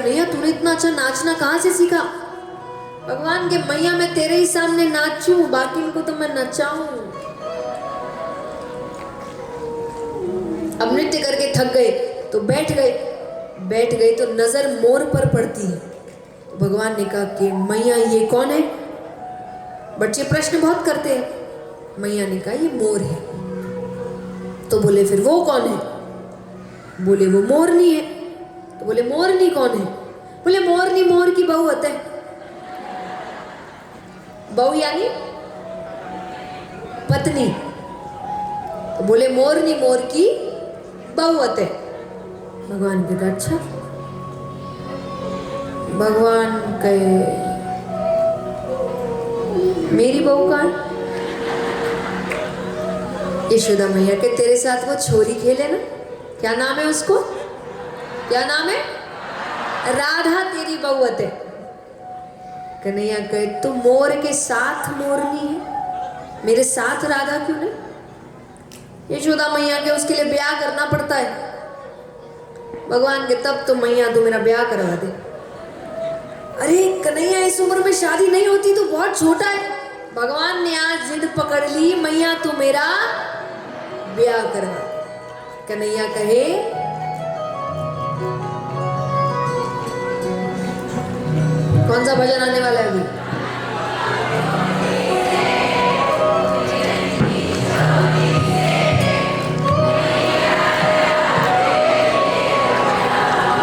कन्हैया तूने इतना अच्छा नाचना कहाँ से सीखा? भगवान के मैया मैं तेरे ही सामने नाचूं, बाकी इनको तो मैं नचाऊं। अब नृत्य करके थक गए तो बैठ गए तो नजर मोर पर पड़ती है। तो भगवान ने कहा कि मैया ये कौन है? बच्चे प्रश्न बहुत करते हैं। मैया ने कहा ये मोर है। तो बोले फिर वो कौन है? बोले वो मोरनी है। तो बोले मोरनी कौन है? बोले मोरनी मोर की बहू होता है। बहू यानी पत्नी। तो बोले मोरनी मोर की बहू होते है। भगवान कहते अच्छा। भगवान कहे मेरी बहू कहाँ? यशोदा मैया के तेरे साथ वो छोरी खेले ना, क्या नाम है उसको? क्या नाम है? राधा तेरी बहू है। कन्हैया कहे तू मोर के साथ मोरनी है, मेरे साथ राधा क्यों नहीं? यशोदा मैया के उसके लिए ब्याह करना पड़ता है। भगवान के तब तो मैया तू मेरा ब्याह करवा दे। अरे कन्हैया इस उम्र में शादी नहीं होती, तो बहुत छोटा है। भगवान ने आज जिद पकड़ ली, मैया तू मेरा ब्याह करवा। कन्हैया कहे कौन सा भजन आने वाला है अभी?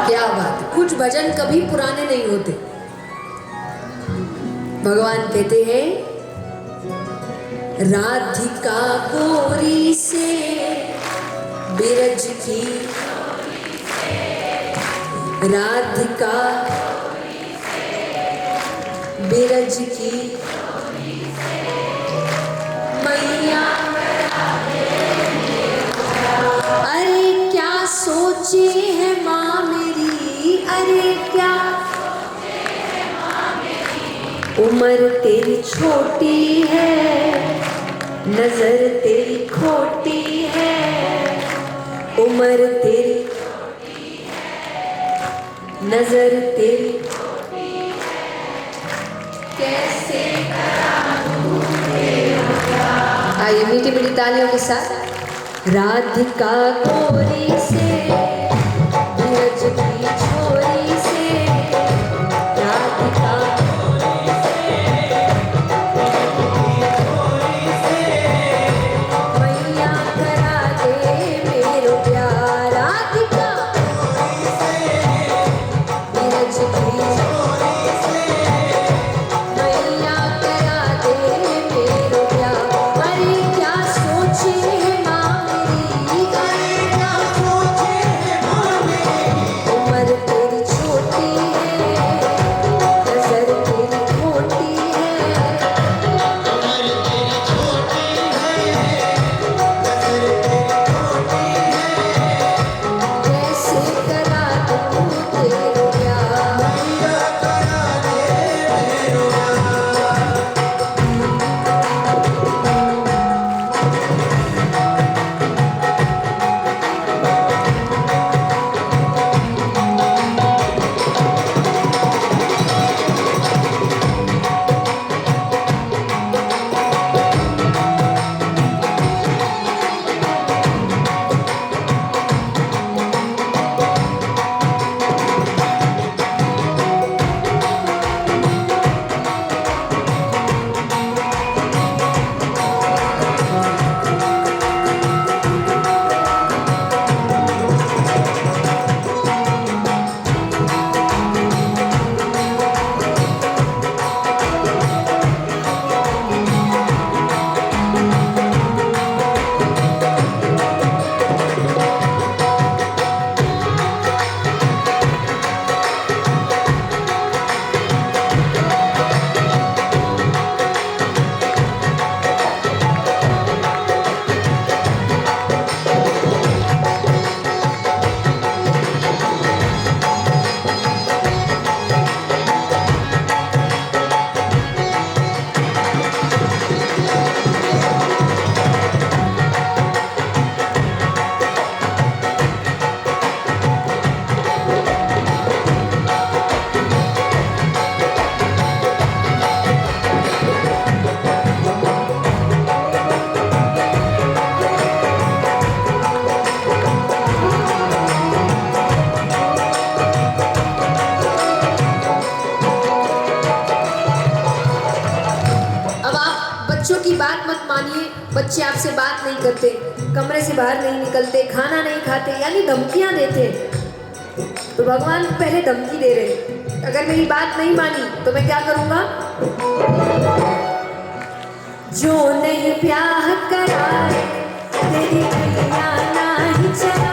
क्या बात, कुछ भजन कभी पुराने नहीं होते। भगवान कहते हैं राधिका गोरी से बिरज की, राधिका बिरज की मैया। अरे क्या सोचे है माँ मेरी, अरे क्या उम्र तेरी छोटी है, नजर तेरी खोटी है, उम्र तेरी नजर तेरी कैसे। आइए मीठी मीठी तालियों के साथ। राधिका गोरी से बिरज की छोरी से, राधिका मैया करा दे मेरो प्यार। राधिका बिरज की बच्चे आपसे बात नहीं करते, कमरे से बाहर नहीं निकलते, खाना नहीं खाते, यानी धमकियां देते। तो भगवान पहले धमकी दे रहे, अगर मेरी बात नहीं मानी तो मैं क्या करूंगा? जो नहीं ब्याह कराए तेरी भैया नहीं चला।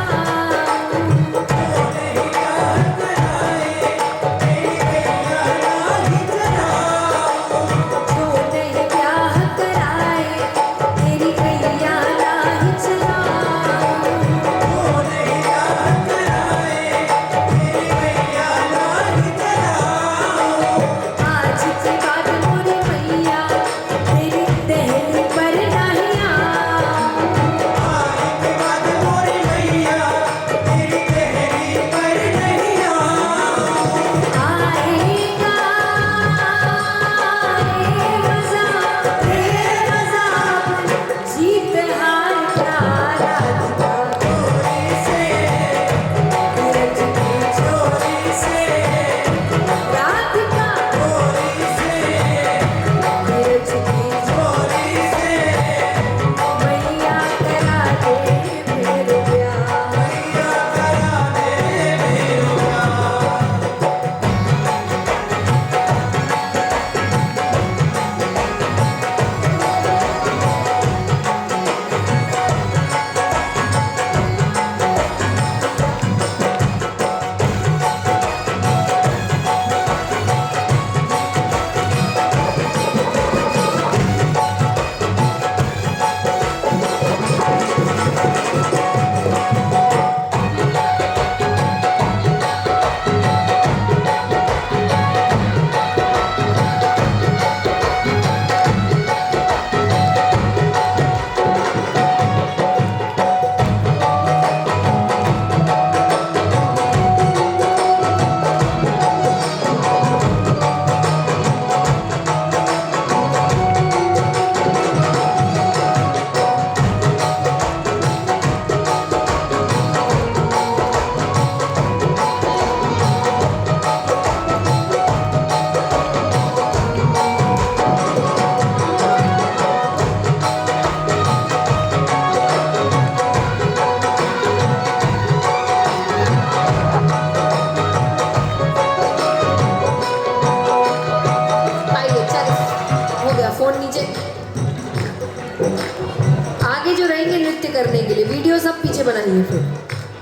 करने के लिए वीडियो सब पीछे बनाइए, फिर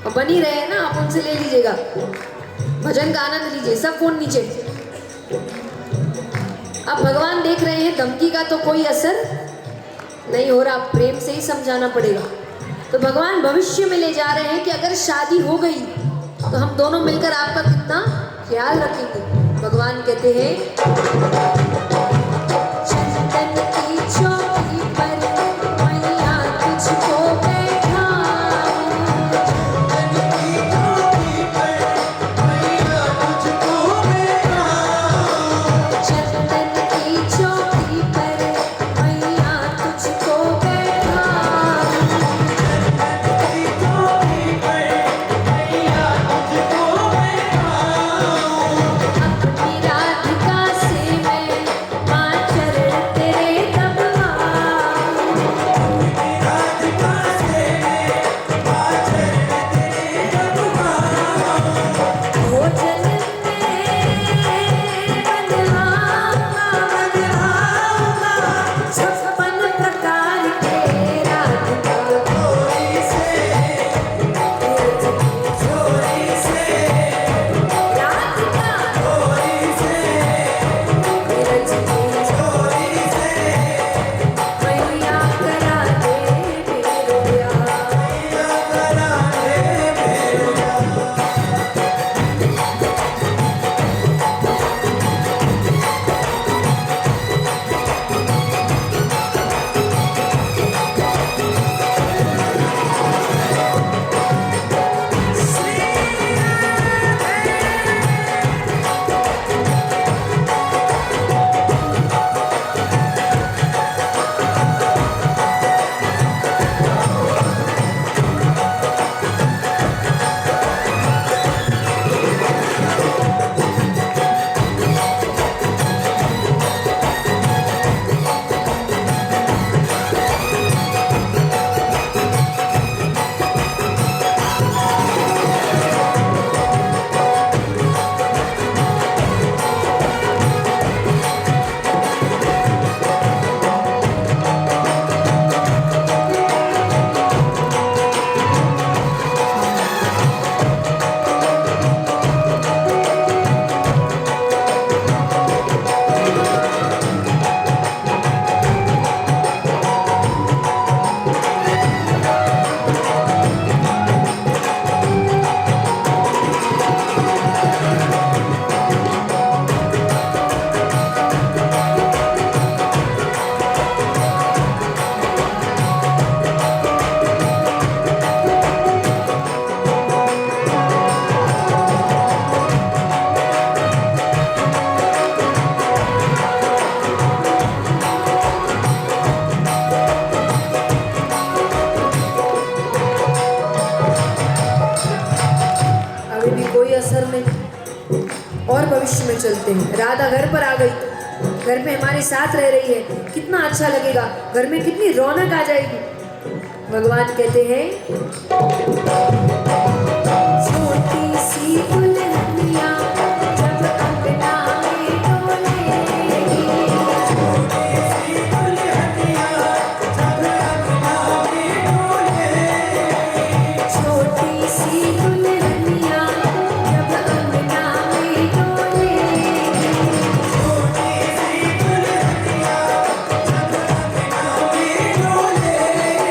और बनी रहे ना, आप उनसे ले लीजिएगा, भजन का आनंद लीजिए, सब फोन नीचे। अब भगवान देख रहे हैं धमकी का तो कोई असर नहीं हो रहा, प्रेम से ही समझाना पड़ेगा। तो भगवान भविष्य में ले जा रहे हैं कि अगर शादी हो गई तो हम दोनों मिलकर आपका कितना ख्याल रखेंगे। भगवान कहते हैं चंदन की चौकी पर मैया तुझको बैठा, चंदन की चौकी पर मैया तुझको बैठा, अपनी राधिका से मैं और भविष्य में चलते हैं। राधा घर पर आ गई, घर में हमारे साथ रह रही है, कितना अच्छा लगेगा, घर में कितनी रौनक आ जाएगी। भगवान कहते हैं छोटी सी दुल्हनिया जब अंगना में डोलेगी, छोटी सी दुल्हनिया जब अंगना में डोलेगी,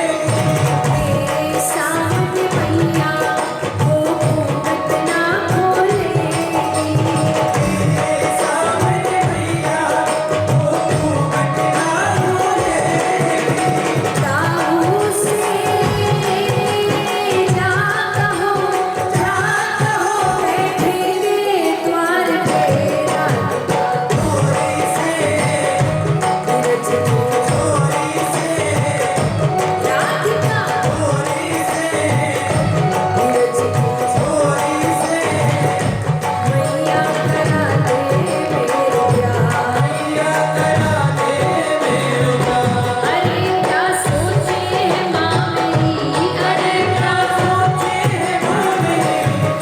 मेरे सामने मैया वो घूंघट ना खोलेगी, काहू से जा कहो बैठेंगे द्वार पे राधिका, विरज को राधिका, विरज को मैया करा दे मेरे प्यार। अरे क्या सोचे है माँ मेरी, अरे क्या सोचे है माँ मेरी,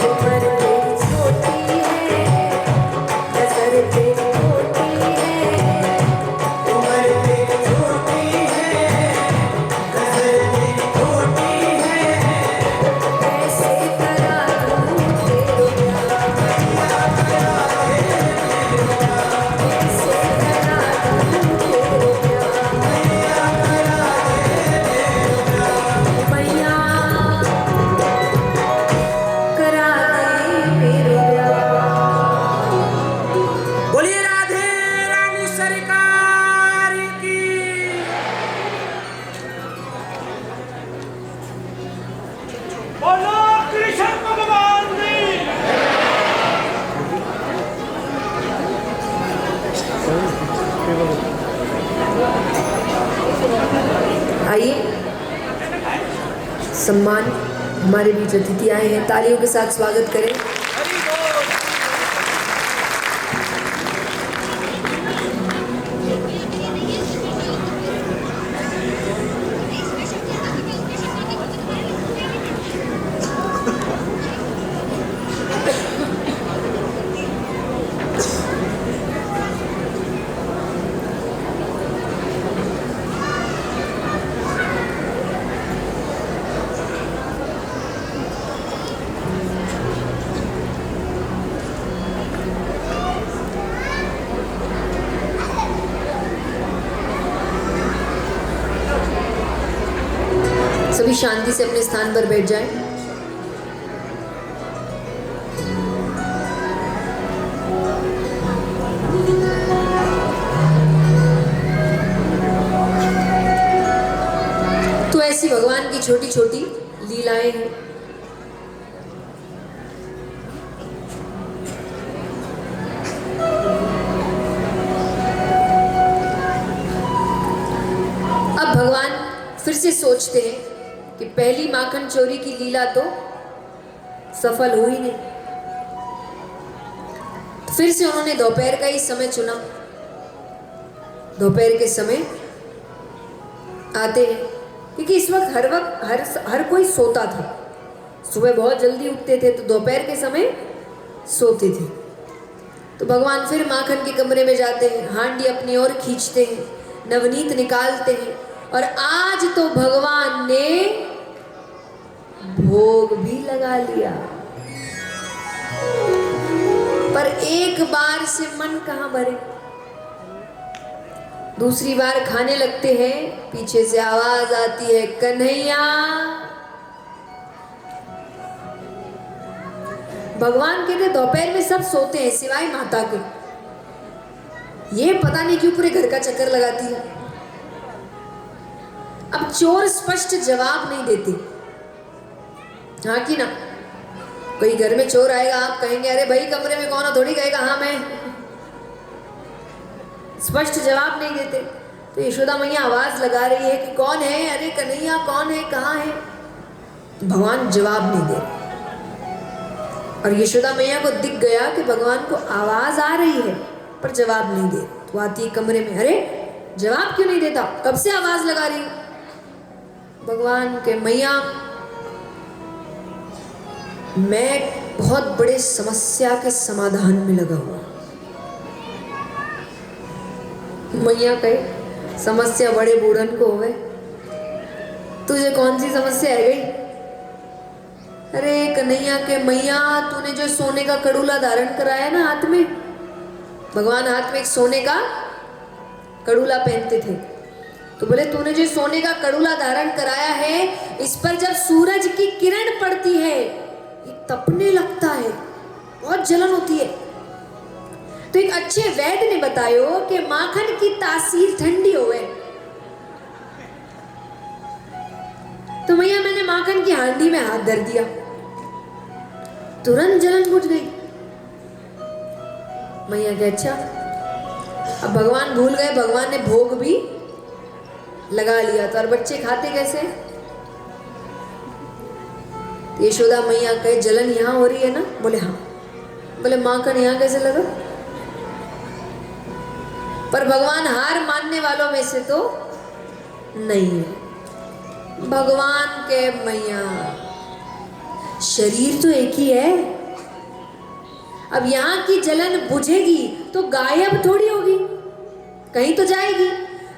उम्र तेरी छोटी है, नजर तेरी खोटी है, उम्र तेरी छोटी है, नजर तेरी खोटी है, कैसे करा दूँ तेरे प्यार, कैसे करा दूँ तेरे प्यार, मैया करा दे मेरे प्यार। बोलिए राधे रानी सरकार की। बोलो कृष्ण भगवान की। आइए, सम्मान हमारे बीच अतिथि आए हैं, तालियों के साथ स्वागत करें। सभी शांति से अपने स्थान पर बैठ जाएं। तो ऐसी भगवान की छोटी छोटी लीलाएं हैं। अब भगवान फिर से सोचते हैं कि पहली माखन चोरी की लीला तो सफल हुई नहीं, तो फिर से उन्होंने दोपहर का ही समय चुना। दोपहर के समय आते हैं क्योंकि इस वक्त हर कोई सोता था। सुबह बहुत जल्दी उठते थे, तो दोपहर के समय सोते थे। तो भगवान फिर माखन के कमरे में जाते हैं, हांडी अपनी ओर खींचते हैं, नवनीत निकालते हैं, और आज तो भगवान ने भोग भी लगा लिया। पर एक बार से मन कहां भरे। दूसरी बार खाने लगते हैं, पीछे से आवाज आती है, कन्हैया। भगवान कहते दोपहर में सब सोते हैं सिवाय माता के। ये पता नहीं क्यों पूरे घर का चक्कर लगाती है। अब चोर स्पष्ट जवाब नहीं देते, हाँ कि ना। कोई घर में चोर आएगा, आप कहेंगे अरे भाई कमरे में कौन है, थोड़ी कहेगा हाँ मैं। स्पष्ट जवाब नहीं देते। तो यशोदा मैया आवाज लगा रही है कि कौन है, अरे कन्हैया कौन है, कहाँ है। भगवान जवाब नहीं दे। और यशोदा मैया को दिख गया कि भगवान को आवाज आ रही है पर जवाब नहीं दे। तो आती है कमरे में, अरे जवाब क्यों नहीं देता, कब से आवाज लगा रही हूं। भगवान के मैया मैं बहुत बड़े समस्या के समाधान में लगा हुआ। मैया कहे समस्या बड़े बूढ़न को होवे, तुझे कौन सी समस्या है गई। अरे कन्हैया के मैया तूने जो सोने का कड़ूला धारण कराया ना हाथ में, भगवान हाथ में एक सोने का कड़ूला पहनते थे, तो बोले तूने जो सोने का कड़ूला धारण कराया है इस पर जब सूरज की किरण पड़ती है ये तपने लगता है, बहुत जलन होती है। तो एक अच्छे वैद्य ने बतायो कि माखन की तासीर ठंडी होवे। तो मैया मैंने माखन की हांडी में हाथ धर दिया, तुरंत जलन बुझ गई। मैया के अच्छा, अब भगवान भूल गए, भगवान ने भोग भी लगा लिया था और बच्चे खाते कैसे। यशोदा मैया कहे जलन यहां हो रही है ना, बोले हाँ। बोले माखन यहां कैसे लगा। पर भगवान हार मानने वालों में से तो नहीं है। भगवान के मैया शरीर तो एक ही है, अब यहां की जलन बुझेगी तो गायब थोड़ी होगी, कहीं तो जाएगी।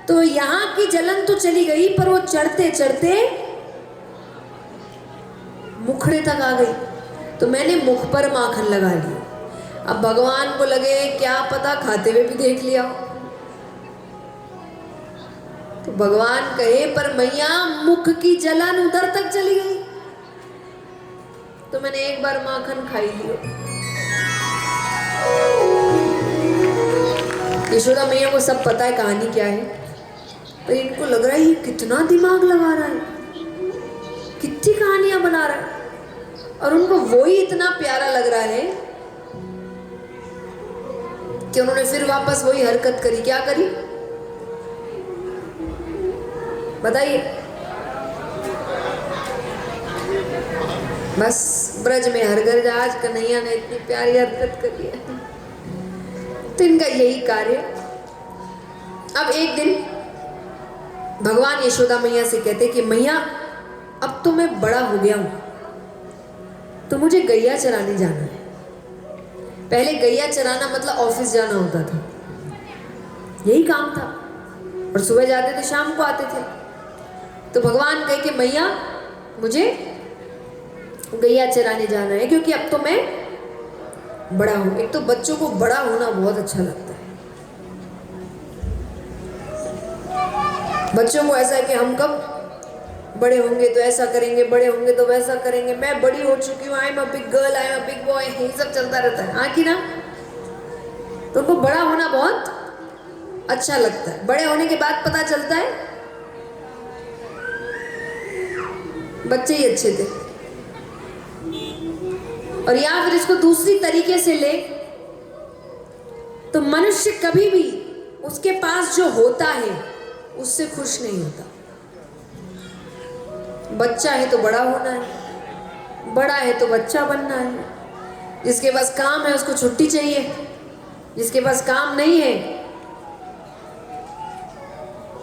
तो यहां की जलन तो चली गई पर वो चढ़ते चढ़ते मुखड़े तक आ गई। तो मैंने मुख पर माखन लगा लिया। अब भगवान को लगे क्या पता खाते हुए भी देख लिया। तो भगवान कहे पर मैया मुख की जलन उधर तक चली गई, तो मैंने एक बार माखन खाई लिया। यशोदा मैया को सब पता है कहानी क्या है, पर इनको लग रहा है ये कितना दिमाग लगा रहा है, कितनी कहानियां बना रहा है, और उनको वो ही इतना प्यारा लग रहा है कि उन्होंने फिर वापस वही हरकत करी। क्या करी बताइए। बस ब्रज में हर घर आज कन्हैया ने इतनी प्यारी हरकत करी है, तो इनका यही कार्य। अब एक दिन भगवान यशोदा मैया से कहते कि मैया अब तो मैं बड़ा हो गया हूं, तो मुझे गैया चराने जाना है। पहले गैया चराना मतलब ऑफिस जाना होता था, यही काम था, और सुबह जाते थे शाम को आते थे। तो भगवान कहे कि मैया मुझे गैया चराने जाना है, क्योंकि अब तो मैं बड़ा हूं। एक तो बच्चों को बड़ा होना बहुत अच्छा लगता है, बच्चों को ऐसा है कि हम कब बड़े होंगे तो ऐसा करेंगे, बड़े होंगे तो वैसा करेंगे, मैं बड़ी हो चुकी हूँ, I am a big girl, I am a big boy, ये सब चलता रहता है, हाँ कि ना। तो उनको बड़ा होना बहुत अच्छा लगता है। बड़े होने के बाद पता चलता है बच्चे ही अच्छे थे। और या फिर इसको दूसरी तरीके से ले तो मनुष्य कभी भी उसके पास जो होता है उससे खुश नहीं होता। बच्चा है तो बड़ा होना है, बड़ा है तो बच्चा बनना है, जिसके पास काम है उसको छुट्टी चाहिए, जिसके पास काम नहीं है,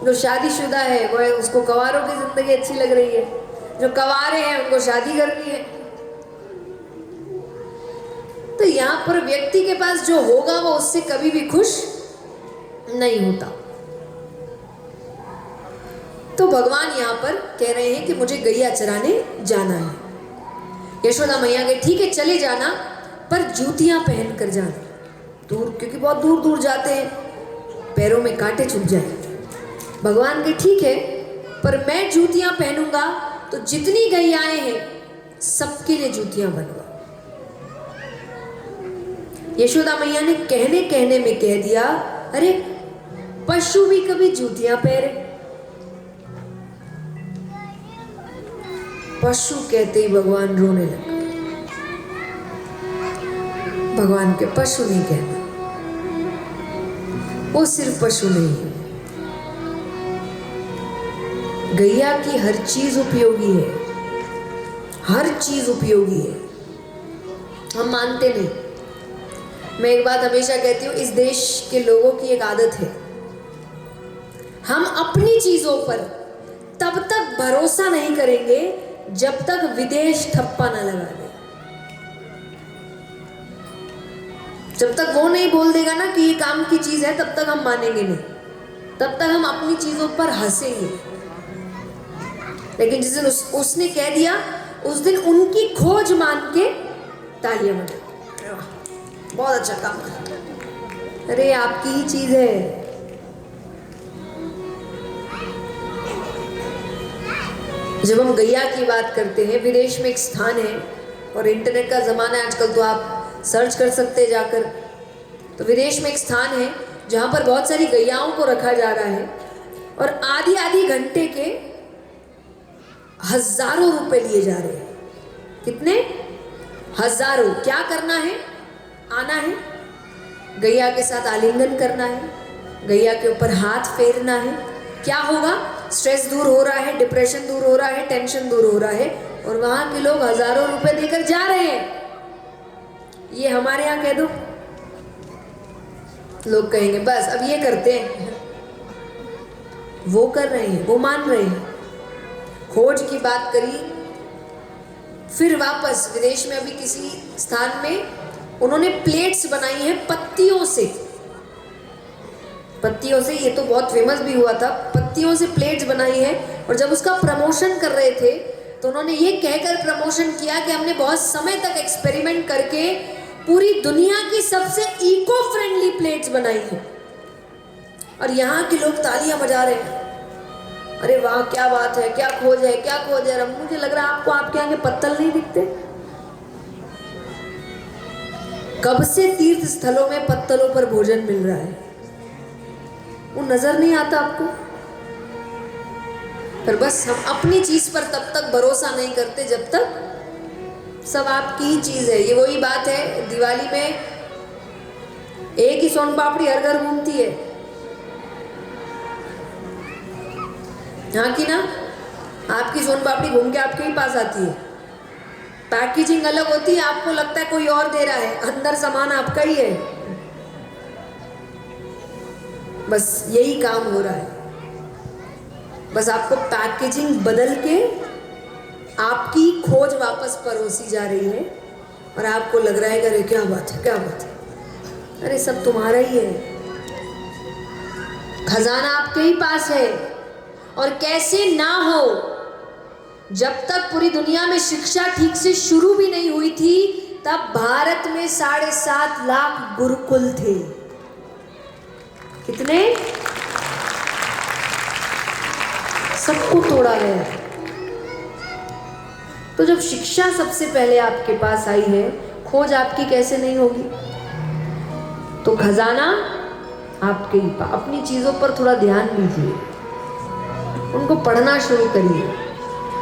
जो शादीशुदा है वो है, उसको कंवारों की जिंदगी अच्छी लग रही है, जो कंवारे हैं उनको शादी करनी है। तो यहां पर व्यक्ति के पास जो होगा वो उससे कभी भी खुश नहीं होता। तो भगवान यहाँ पर कह रहे हैं कि मुझे गैया चराने जाना है। यशोदा मैया के ठीक है चले जाना, पर जूतियां पहन कर जाना, दूर, क्योंकि बहुत दूर दूर जाते हैं, पैरों में कांटे चुभ जाए। भगवान के ठीक है, पर मैं जूतियां पहनूंगा तो जितनी गैयाएं हैं सबके लिए जूतियां बनवा। यशोदा मैया ने कहने कहने में कह दिया, अरे पशु भी कभी जूतियां पहने। पशु कहते ही भगवान रोने लगे। भगवान के पशु नहीं कहना, वो सिर्फ पशु नहीं है, गैया की हर चीज उपयोगी है, हर चीज उपयोगी है। हम मानते नहीं। मैं एक बात हमेशा कहती हूँ, इस देश के लोगों की एक आदत है, हम अपनी चीजों पर तब तक भरोसा नहीं करेंगे जब तक विदेश ठप्पा ना लगा दे। जब तक वो नहीं बोल देगा ना कि ये काम की चीज है, तब तक हम मानेंगे नहीं, तब तक हम अपनी चीजों पर हंसेंगे। लेकिन जिस दिन उसने कह दिया, उस दिन उनकी खोज मान के तालियां बजा, बहुत अच्छा काम कर, अरे आपकी ही चीज है। जब हम गैया की बात करते हैं, विदेश में एक स्थान है और इंटरनेट का जमाना है आजकल, तो आप सर्च कर सकते हैं जाकर। तो विदेश में एक स्थान है जहां पर बहुत सारी गैयाओं को रखा जा रहा है और आधी आधी घंटे के हजारों रुपए लिए जा रहे हैं। कितने? हजारों। क्या करना है? आना है, गैया के साथ आलिंगन करना है, गैया के ऊपर हाथ फेरना है। क्या होगा? स्ट्रेस दूर हो रहा है, डिप्रेशन दूर हो रहा है, टेंशन दूर हो रहा है, और वहां के लोग हजारों रुपए देकर जा रहे हैं। ये हमारे यहाँ कह दो, लोग कहेंगे बस अब ये करते हैं। वो कर रहे हैं, वो मान रहे हैं। खोज की बात करी, फिर वापस विदेश में अभी किसी स्थान में उन्होंने प्लेट्स बनाई हैं पत्तियों से। पत्तियों से, ये तो बहुत फेमस भी हुआ था, पत्तियों से प्लेट्स बनाई है। और जब उसका प्रमोशन कर रहे थे तो उन्होंने ये कहकर प्रमोशन किया कि हमने बहुत समय तक एक्सपेरिमेंट करके पूरी दुनिया की सबसे इको फ्रेंडली प्लेट्स बनाई है। और यहाँ के लोग तालियां बजा रहे हैं, अरे वाह क्या बात है, क्या खोज है, क्या खोज है। मुझे लग रहा है आपको आपके आगे पत्तल नहीं दिखते? कब से तीर्थ स्थलों में पत्तलों पर भोजन मिल रहा है, वो नजर नहीं आता आपको? पर बस हम अपनी चीज पर तब तक भरोसा नहीं करते जब तक सब आपकी ही चीज है। ये वही बात है, दिवाली में एक ही सोन पापड़ी हर घर घूमती है, हाँ कि ना? आपकी सोन पापड़ी घूम के आपके ही पास आती है। पैकेजिंग अलग होती है, आपको लगता है कोई और दे रहा है, अंदर सामान आपका ही है। बस यही काम हो रहा है, बस आपको पैकेजिंग बदल के आपकी खोज वापस परोसी जा रही है और आपको लग रहा है कि अरे क्या बात है, क्या बात है। अरे सब तुम्हारा ही है, खजाना आपके ही पास है। और कैसे ना हो, जब तक पूरी दुनिया में शिक्षा ठीक से शुरू भी नहीं हुई थी, तब भारत में 7.5 लाख गुरुकुल थे। कितने? सबको तोड़ा गया। तो जब शिक्षा सबसे पहले आपके पास आई है, खोज आपकी कैसे नहीं होगी? तो खजाना आपके ही पास। अपनी चीजों पर थोड़ा ध्यान दीजिए, उनको पढ़ना शुरू करिए।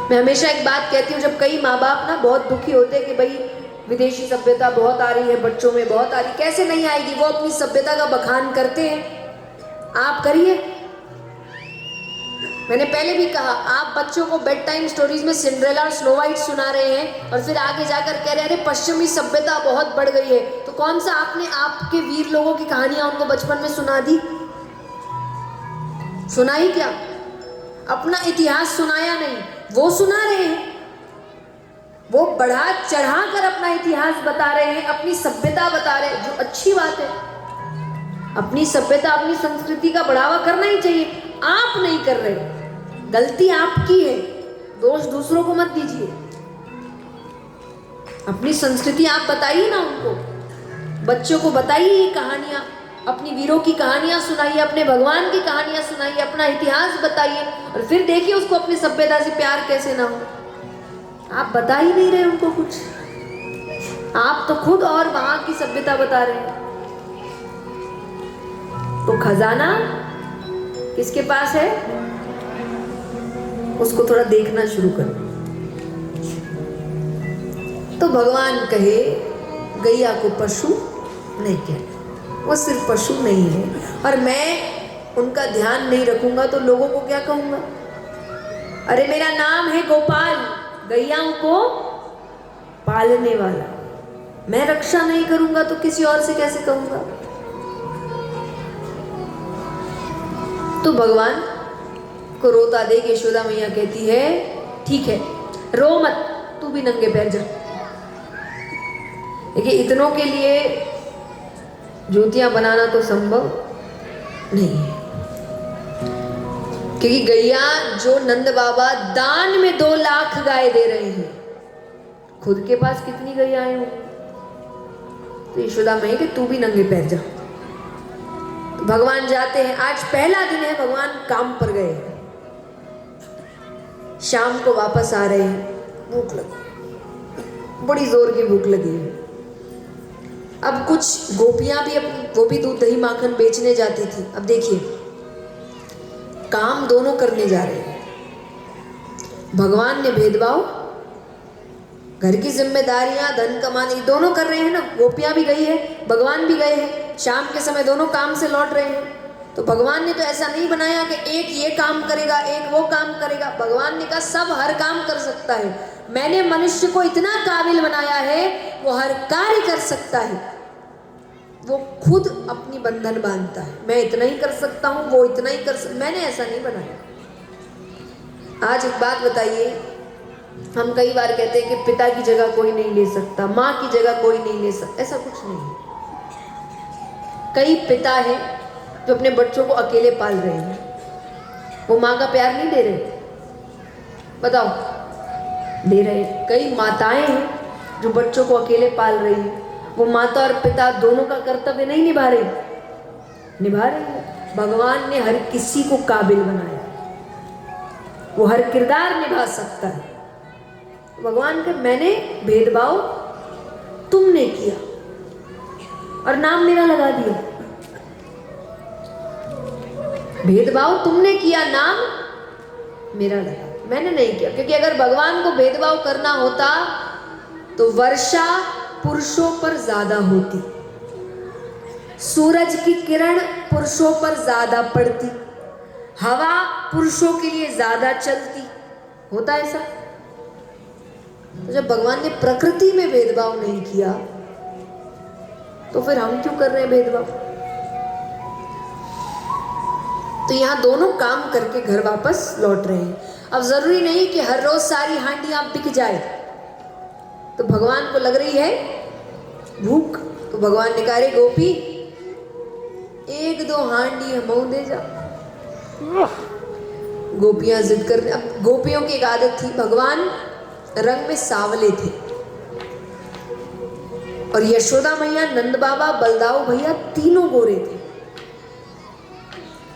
मैं हमेशा एक बात कहती हूँ, जब कई माँ बाप ना बहुत दुखी होते हैं कि भाई विदेशी सभ्यता बहुत आ रही है, बच्चों में बहुत आ रही, कैसे नहीं आएगी, वो अपनी सभ्यता का बखान करते हैं। आप करिए। मैंने पहले भी कहा, आप बच्चों को बेड टाइम स्टोरीज में सिंड्रेला और स्नो वाइट सुना रहे हैं और फिर आगे जाकर कह रहे हैं पश्चिमी सभ्यता बहुत बढ़ गई है। तो कौन सा आपने आपके वीर लोगों की कहानियां उनको बचपन में सुना दी? सुनाई क्या? अपना इतिहास सुनाया नहीं, वो सुना रहे हैं। वो बढ़ा चढ़ा कर अपना इतिहास बता रहे हैं, अपनी सभ्यता बता रहे हैं, जो अच्छी बात है। अपनी सभ्यता, अपनी संस्कृति का बढ़ावा करना ही चाहिए। आप नहीं कर रहे, गलती आपकी है, दोष दूसरों को मत दीजिए। अपनी संस्कृति आप बताइए ना उनको, बच्चों को बताइए ये कहानियां, अपनी वीरों की कहानियां सुनाइए, अपने भगवान की कहानियां सुनाइए, अपना इतिहास बताइए, और फिर देखिए उसको अपनी सभ्यता से प्यार कैसे ना हो। आप बता ही नहीं रहे उनको कुछ, आप तो खुद और वहां की सभ्यता बता रहे हैं। तो खजाना किसके पास है, उसको थोड़ा देखना शुरू करो। तो भगवान कहे गैया को पशु नहीं कहना, वो सिर्फ पशु नहीं है, और मैं उनका ध्यान नहीं रखूंगा तो लोगों को क्या कहूंगा? अरे मेरा नाम है गोपाल, गैयाओं को पालने वाला। मैं रक्षा नहीं करूंगा तो किसी और से कैसे कहूंगा? तो भगवान को रोता देख यशोदा मैया कहती है ठीक है, रो मत, तू भी नंगे पैर जा। देखिए इतनों के लिए ज्योतियां बनाना तो संभव नहीं है, क्योंकि गैया जो नंद बाबा दान में 2 लाख गाय दे रहे हैं, खुद के पास कितनी गैयाएं हो? तो यशोदा मैया कि तू भी नंगे पैर जा। तो भगवान जाते हैं। आज पहला दिन है, भगवान काम पर गए, शाम को वापस आ रहे हैं, भूख लगी, बड़ी जोर की भूख लगी है। अब कुछ गोपियां भी वो भी दूध दही माखन बेचने जाती थी। अब देखिए काम दोनों करने जा रहे हैं। भगवान ने भेदभाव, घर की जिम्मेदारियां, धन कमाने दोनों कर रहे हैं ना। गोपियां भी गई है, भगवान भी गए हैं, शाम के समय दोनों काम से लौट रहे हैं। तो भगवान ने तो ऐसा नहीं बनाया कि एक ये काम करेगा एक वो काम करेगा। भगवान ने कहा सब हर काम कर सकता है। मैंने मनुष्य को इतना काबिल बनाया है वो हर कार्य कर सकता है, वो खुद अपनी बंधन बांधता है। मैं इतना ही कर सकता हूँ, वो इतना ही कर सकता, मैंने ऐसा नहीं बनाया। आज एक बात बताइए, हम कई बार कहते हैं कि पिता की जगह कोई नहीं ले सकता, माँ की जगह कोई नहीं ले सकता, ऐसा कुछ नहीं है। कई पिता हैं जो अपने बच्चों को अकेले पाल रहे हैं, वो माँ का प्यार नहीं दे रहे, बताओ दे रहे। कई माताएं हैं जो बच्चों को अकेले पाल रही हैं, वो माता और पिता दोनों का कर्तव्य नहीं निभा रही, निभा रही है। भगवान ने हर किसी को काबिल बनाया, वो हर किरदार निभा सकता है। भगवान के मैंने भेदभाव तुमने किया और नाम मेरा लगा दिया। भेदभाव तुमने किया, नाम मेरा लगा, मैंने नहीं किया। क्योंकि अगर भगवान को भेदभाव करना होता तो वर्षा पुरुषों पर ज्यादा होती, सूरज की किरण पुरुषों पर ज्यादा पड़ती, हवा पुरुषों के लिए ज्यादा चलती, होता ऐसा? तो जब भगवान ने प्रकृति में भेदभाव नहीं किया तो फिर हम क्यों कर रहे हैं भेदभाव? तो यहां दोनों काम करके घर वापस लौट रहे हैं। अब जरूरी नहीं कि हर रोज सारी हांडियां बिक जाए। तो भगवान को लग रही है भूख, तो भगवान ने कहा रे गोपी 1-2 हांडी हम दे जा। गोपियां जिद कर, अब गोपियों की एक आदत थी, भगवान रंग में सांवले थे और यशोदा मैया, नंद बाबा, बलदाऊ भैया तीनों गोरे थे।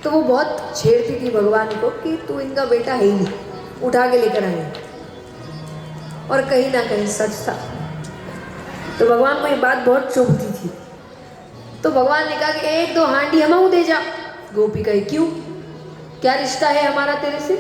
तो वो बहुत छेड़ती थी भगवान को कि तू इनका बेटा है ही नहीं, उठा के लेकर आए। और कहीं ना कहीं सच था। तो भगवान को ये बात बहुत चुभती थी। तो भगवान ने कहा कि 1-2 हांडी हम दे जा। गोपी कहे क्यों, क्या रिश्ता है हमारा तेरे से?